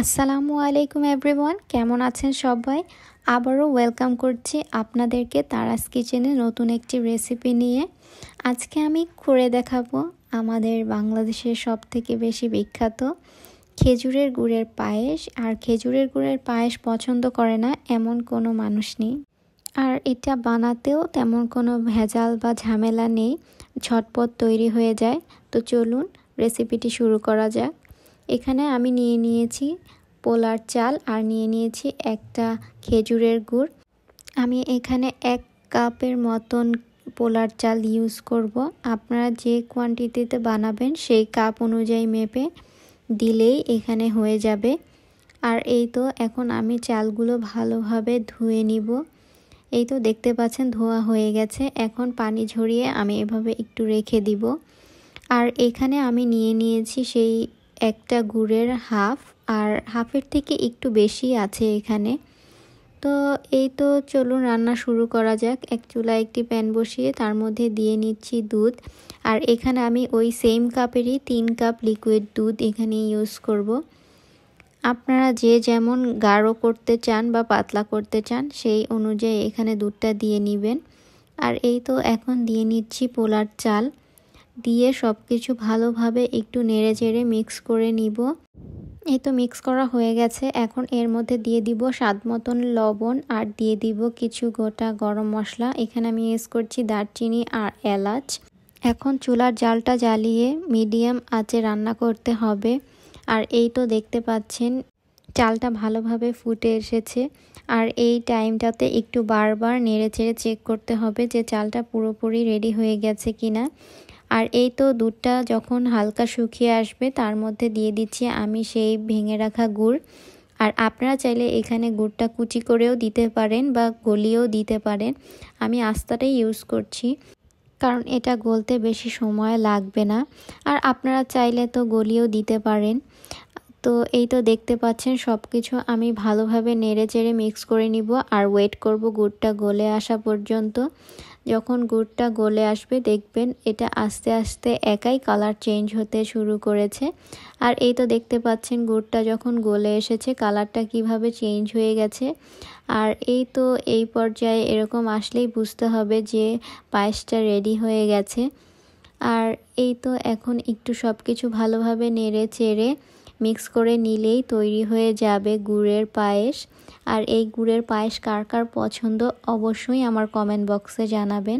আসসালামু আলাইকুম এভরিওয়ান, কেমন আছেন সবাই? আবারও ওয়েলকাম করছি আপনাদেরকে তারাস কিচেনে নতুন একটি রেসিপি নিয়ে। আজকে আমি করে দেখাবো আমাদের বাংলাদেশের সবথেকে বেশি বিখ্যাত খেজুরের গুড়ের পায়েস। আর খেজুরের গুড়ের পায়েস পছন্দ করে না এমন কোনো মানুষ নেই। আর এটা বানাতেও তেমন কোনো ভেজাল বা ঝামেলা নেই, ঝটপট তৈরি হয়ে যায়। তো চলুন রেসিপিটি শুরু করা যাক। এখানে আমি নিয়েছি পোলার চাল আর নিয়েছি একটা খেজুরের গুড়। আমি এখানে 1 কাপের মতন পোলার চাল ইউজ করব। আপনারা যে কোয়ান্টিটিতে বানাবেন সেই কাপ অনুযায়ী মেপে দিলেই এখানে হয়ে যাবে। আর এই তো এখন আমি চালগুলো ভালোভাবে ধুয়ে নিব। এই তো দেখতে পাচ্ছেন ধোয়া হয়ে গেছে। এখন পানি ঝরিয়ে আমি এভাবে একটু রেখে দিব। আর এখানে আমি নিয়েছি সেই একটা গুড়ের হাফ, আর হাফের থেকে একটু বেশি আছে এখানে। তো এই তো চলুন রান্না শুরু করা যাক। এক চুলায় একটি প্যান বসিয়ে তার মধ্যে দিয়ে নিচ্ছি দুধ। আর এখানে আমি ওই সেম কাপেরই 3 কাপ লিকুইড দুধ এখানে ইউজ করব। আপনারা যে যেমন গাঢ় করতে চান বা পাতলা করতে চান সেই অনুযায়ী এখানে দুধটা দিয়ে নেবেন। আর এই তো এখন দিয়ে নিচ্ছি পোলার চাল, দিয়ে সব কিছু ভালোভাবে একটু নেড়ে চেড়ে মিক্স করে নিব। এই তো মিক্স করা হয়ে গেছে। এখন এর মধ্যে দিয়ে দিব স্বাদ মতন লবণ আর দিয়ে দিব কিছু গোটা গরম মশলা। এখানে আমি ইউজ করছি দারচিনি আর এলাচ। এখন চুলার জালটা জ্বালিয়ে মিডিয়াম আঁচে রান্না করতে হবে। আর এই তো দেখতে পাচ্ছেন চালটা ভালোভাবে ফুটে এসেছে। আর এই টাইমটাতে একটু বারবার নেড়ে চেড়ে চেক করতে হবে যে চালটা পুরোপুরি রেডি হয়ে গেছে কিনা। আর এই তো দুধটা যখন হালকা শুকিয়ে আসবে তার মধ্যে দিয়ে দিচ্ছি আমি সেই ভেঙে রাখা গুড়। আর আপনারা চাইলে এখানে গুড়টা কুচি করেও দিতে পারেন বা গলিয়েও দিতে পারেন। আমি আস্তাটাই ইউজ করছি কারণ এটা গলতে বেশি সময় লাগবে না। আর আপনারা চাইলে তো গলিয়েও দিতে পারেন। তো এই তো দেখতে পাচ্ছেন সব কিছু আমি ভালোভাবে নেড়ে চেড়ে মিক্স করে নিব আর ওয়েট করব গুড়টা গলে আসা পর্যন্ত। যখন গুড়টা গলে আসবে দেখবেন এটা আস্তে আস্তে একাই কালার চেঞ্জ হতে শুরু করেছে। আর এই তো দেখতে পাচ্ছেন গুড়টা যখন গলে এসেছে কালারটা কিভাবে চেঞ্জ হয়ে গেছে। আর এই তো এই পর্যায়ে এরকম আসলেই বুঝতে হবে যে পায়েসটা রেডি হয়ে গেছে। আর এই তো এখন একটু সব কিছু ভালোভাবে নেড়ে চেড়ে মিক্স করে নিলেই তৈরি হয়ে যাবে গুড়ের পায়েস। আর এই গুড়ের পায়েস কার কার পছন্দ অবশ্যই আমার কমেন্ট বক্সে জানাবেন।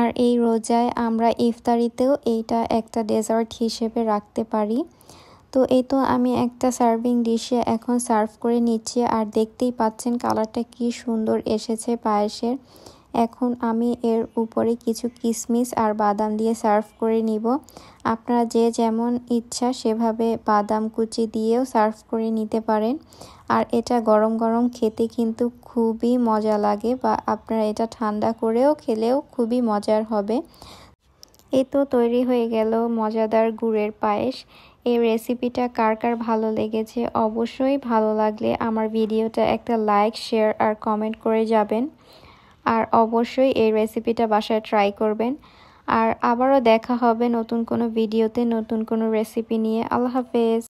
আর এই রোজায় আমরা ইফতারিতেও এইটা একটা ডেজার্ট হিসেবে রাখতে পারি। তো এই তো আমি একটা সার্ভিং ডিশে এখন সার্ভ করে নিচ্ছি। আর দেখতেই পাচ্ছেন কালারটা কি সুন্দর এসেছে পায়েসের। এখন আমি এর উপরে কিছু কিশমিশ আর বাদাম দিয়ে সার্ভ করে নিব। আপনারা যে যেমন ইচ্ছা সেভাবে বাদাম কুচি দিয়েও সার্ভ করে নিতে পারেন। আর এটা গরম গরম খেতে কিন্তু খুবই মজা লাগে, বা আপনারা এটা ঠান্ডা করেও খেলেও খুবই মজার হবে। এই তো তৈরি হয়ে গেল মজাদার গুড়ের পায়েস। এই রেসিপিটা কার কার ভালো লেগেছে অবশ্যই ভালো লাগলে আমার ভিডিওটা একটা লাইক, শেয়ার আর কমেন্ট করে যাবেন। আর অবশ্যই এই রেসিপিটা বাসায় ট্রাই করবেন। আর আবারও দেখা হবে নতুন কোনো ভিডিওতে নতুন কোনো রেসিপি নিয়ে। আল্লাহ হাফেজ।